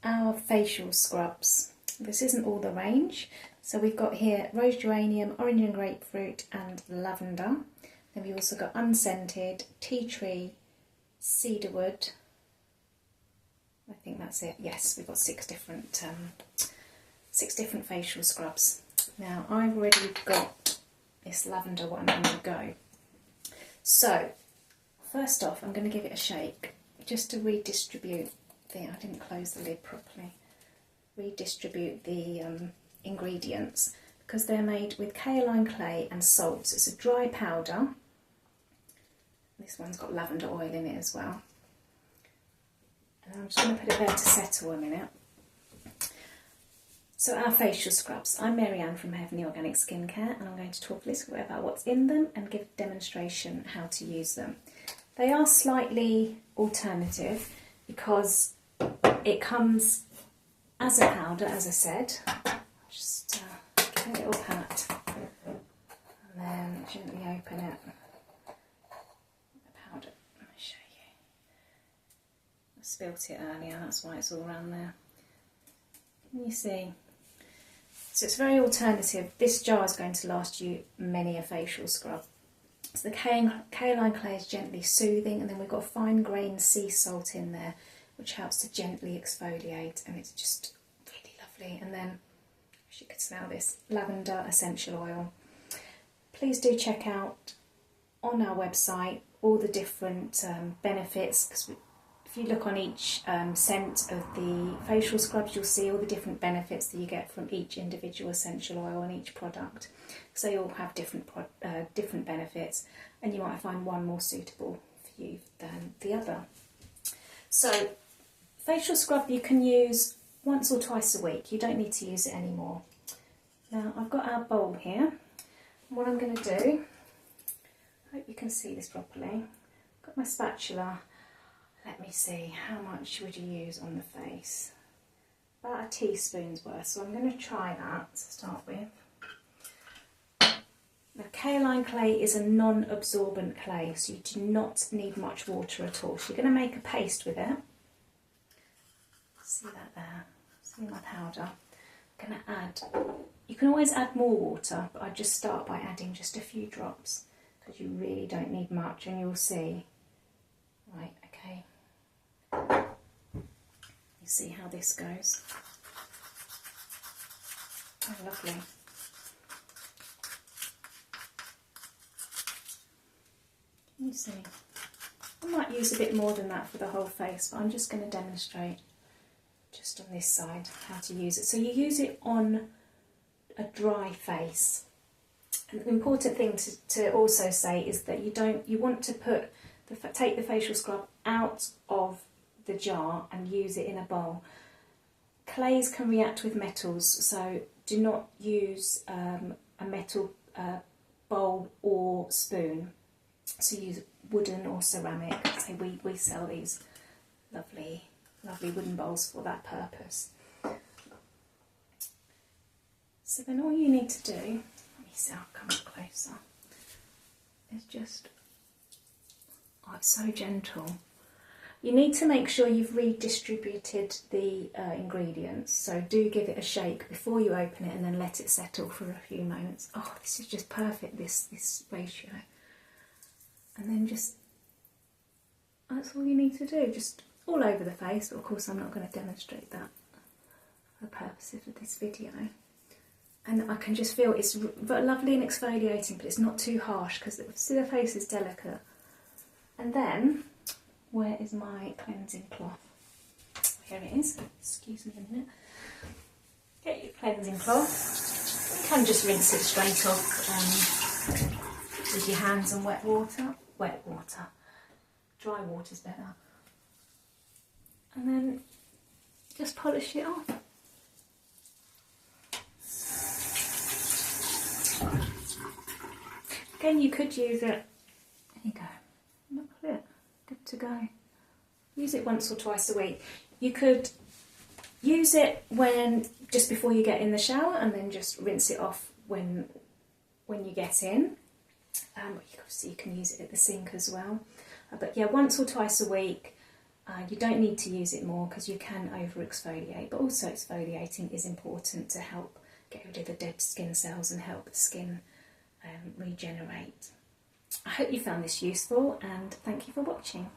our facial scrubs. This isn't all the range. So we've got here rose geranium, orange and grapefruit and lavender. Then we've also got unscented, tea tree, cedarwood. I think that's it. Yes, we've got six different facial scrubs. Now I've already got this lavender one on the go. So first off, I'm going to give it a shake just to redistribute I didn't close the lid properly. Redistribute the ingredients because they're made with kaolin clay and salt. So it's a dry powder. This one's got lavender oil in it as well. And I'm just going to put it there to settle a minute. So our facial scrubs. I'm Mary-Ann from Heavenly Organic Skincare, and I'm going to talk a little bit about what's in them and give a demonstration how to use them. They are slightly alternative because it comes as a powder, as I said. Just give it a little pat and then gently open it. The powder, let me show you. I spilt it earlier, that's why it's all around there. Can you see? So it's very alternative. This jar is going to last you many a facial scrub. So the kaolin clay is gently soothing, and then we've got fine grained sea salt in there, which helps to gently exfoliate, and it's just really lovely. And then, as you can smell this, lavender essential oil. Please do check out on our website all the different benefits, because if you look on each scent of the facial scrubs, you'll see all the different benefits that you get from each individual essential oil and each product. So they all have different benefits, and you might find one more suitable for you than the other. So facial scrub you can use once or twice a week. You don't need to use it anymore. Now I've got our bowl here. What I'm going to do, I hope you can see this properly. I've got my spatula. Let me see, how much would you use on the face? About a teaspoon's worth. So I'm going to try that to start with. Now, kaolin clay is a non-absorbent clay, so you do not need much water at all. So you're going to make a paste with it. See that there? See my powder? I'm going to add, you can always add more water, but I just start by adding just a few drops because you really don't need much, and you'll see. Right, okay. You see how this goes? Oh, lovely. Can you see? I might use a bit more than that for the whole face, but I'm just going to demonstrate just on this side how to use it. So you use it on a dry face. And the important thing to also say is that you want to take the facial scrub out of the jar and use it in a bowl. Clays can react with metals, so do not use a metal bowl or spoon. So use wooden or ceramic. So we sell these lovely wooden bowls for that purpose. So then all you need to do, let me see, I'll come up closer, is just, oh, it's so gentle. You need to make sure you've redistributed the ingredients, so do give it a shake before you open it and then let it settle for a few moments. Oh, this is just perfect, this ratio. And then just, that's all you need to do, just all over the face, but of course I'm not going to demonstrate that for the purposes of this video. And I can just feel it's lovely and exfoliating, but it's not too harsh because the face is delicate. And then, where is my cleansing cloth? Here it is. Excuse me a minute. Get your cleansing cloth. You can just rinse it straight off with your hands and wet water. Wet water. Dry water's better. And then just polish it off. Again, you could use it. There you go. Look at it. Good to go. Use it once or twice a week. You could use it just before you get in the shower, and then just rinse it off when you get in. Obviously you can use it at the sink as well. But yeah, once or twice a week. You don't need to use it more because you can over exfoliate, but also exfoliating is important to help get rid of the dead skin cells and help the skin regenerate. I hope you found this useful, and thank you for watching.